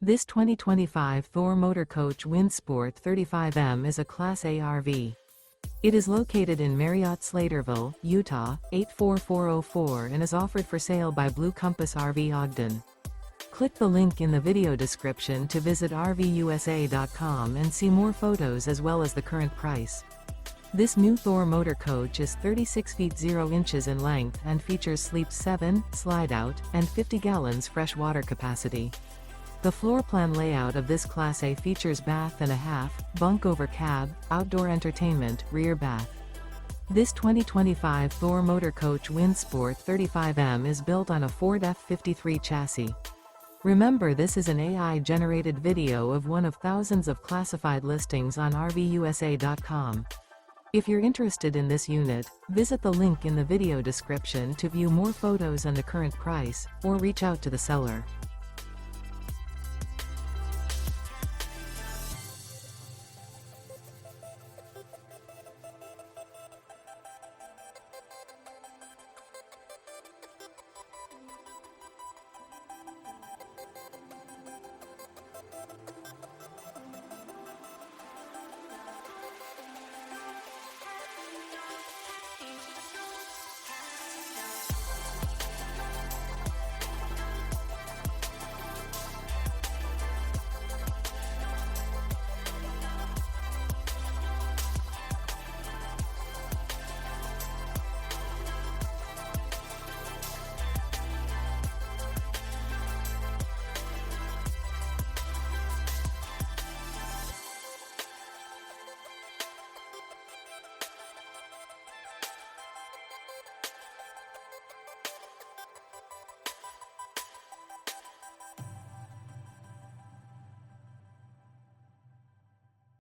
This 2025 Thor Motor Coach Windsport 35M is a Class A RV. It is located in Marriott-Slaterville, Utah, 84404 and is offered for sale by Blue Compass RV Ogden. Click the link in the video description to visit RVUSA.com and see more photos as well as the current price. This new Thor Motor Coach is 36 feet 0 inches in length and features Sleep 7, Slideout, and 50 gallons fresh water capacity. The floor plan layout of this Class A features bath and a half, bunk over cab, outdoor entertainment, rear bath. This 2025 Thor Motor Coach Windsport 35M is built on a Ford F53 chassis. Remember, this is an AI-generated video of one of thousands of classified listings on RVUSA.com. If you're interested in this unit, visit the link in the video description to view more photos and the current price, or reach out to the seller.